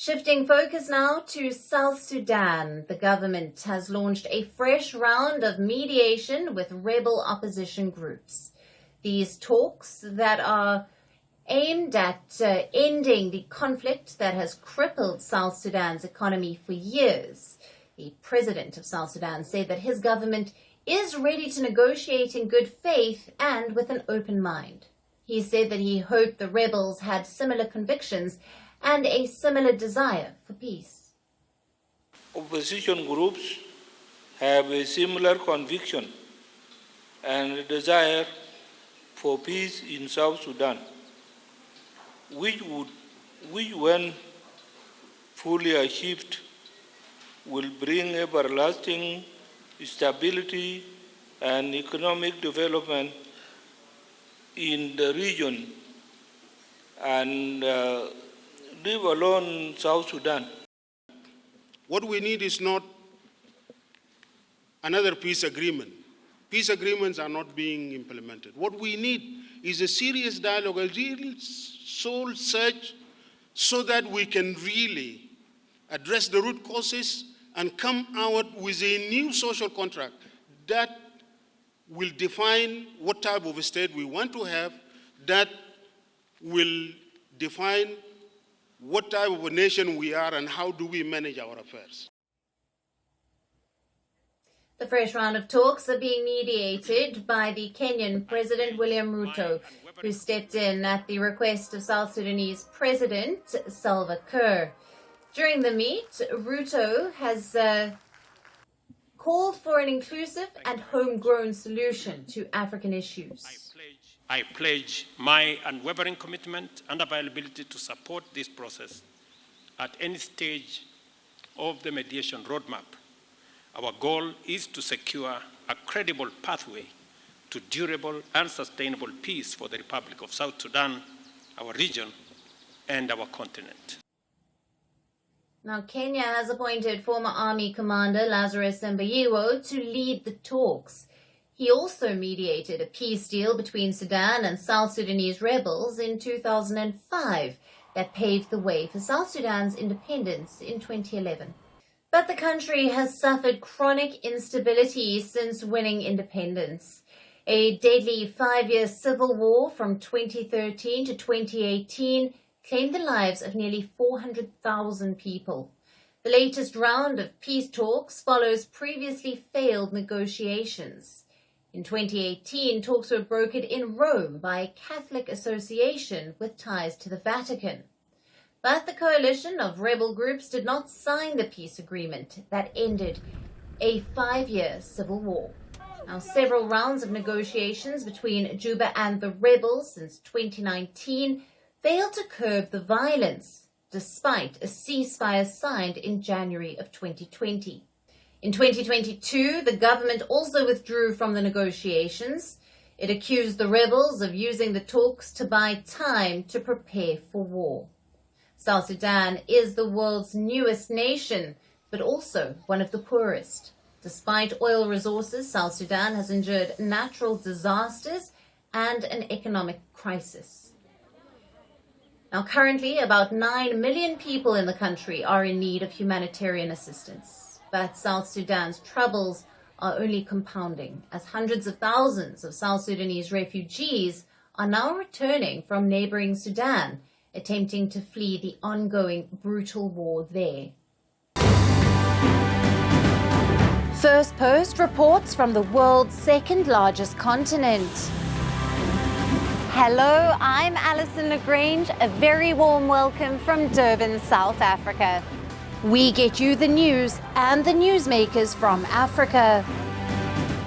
Shifting focus now to South Sudan, the government has launched a fresh round of mediation with rebel opposition groups. These talks that are aimed at ending the conflict that has crippled South Sudan's economy for years. The President of South Sudan said that his government is ready to negotiate in good faith and with an open mind. He said that he hoped the rebels had similar convictions and a similar desire for peace. Opposition groups have a similar conviction and a desire for peace in South Sudan, which when fully achieved, will bring everlasting stability and economic development in the region and leave alone South Sudan. What we need is not another peace agreement. Peace agreements are not being implemented. What we need is a serious dialogue, a real soul search, so that we can really address the root causes and come out with a new social contract that will define what type of a state we want to have, that will define what type of a nation we are and how do we manage our affairs. The fresh round of talks are being mediated by the Kenyan President William Ruto, who stepped in at the request of South Sudanese President Salva Kiir. During the meet, Ruto has called for an inclusive and homegrown solution to African issues. I pledge my unwavering commitment and availability to support this process at any stage of the mediation roadmap. Our goal is to secure a credible pathway to durable and sustainable peace for the Republic of South Sudan, our region, and our continent. Now, Kenya has appointed former Army Commander Lazarus Mbayiwo to lead the talks. He also mediated a peace deal between Sudan and South Sudanese rebels in 2005 that paved the way for South Sudan's independence in 2011. But the country has suffered chronic instability since winning independence. A deadly 5-year civil war from 2013 to 2018 claimed the lives of nearly 400,000 people. The latest round of peace talks follows previously failed negotiations. In 2018, talks were brokered in Rome by a Catholic association with ties to the Vatican. But the coalition of rebel groups did not sign the peace agreement that ended a 5-year civil war. Now, several rounds of negotiations between Juba and the rebels since 2019 failed to curb the violence, despite a ceasefire signed in January of 2020. In 2022, the government also withdrew from the negotiations. It accused the rebels of using the talks to buy time to prepare for war. South Sudan is the world's newest nation, but also one of the poorest. Despite oil resources, South Sudan has endured natural disasters and an economic crisis. Now, currently, about 9 million people in the country are in need of humanitarian assistance. But South Sudan's troubles are only compounding, as hundreds of thousands of South Sudanese refugees are now returning from neighboring Sudan, attempting to flee the ongoing brutal war there. Firstpost reports from the world's second largest continent. Hello, I'm Alyson Grange. A very warm welcome from Durban, South Africa. We get you the news and the newsmakers from Africa.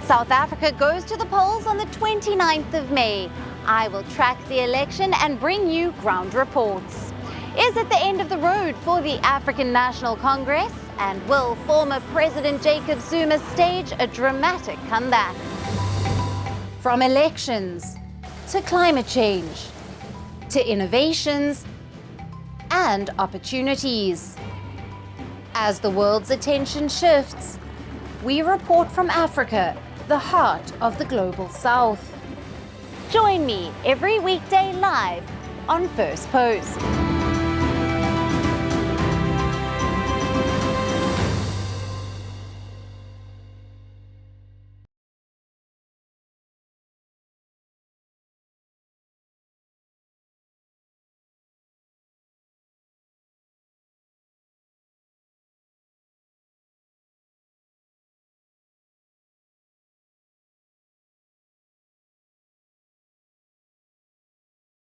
South Africa goes to the polls on the 29th of May. I will track the election and bring you ground reports. Is it the end of the road for the African National Congress? And will former President Jacob Zuma stage a dramatic comeback? From elections to climate change to innovations and opportunities. As the world's attention shifts, we report from Africa, the heart of the global South. Join me every weekday live on Firstpost.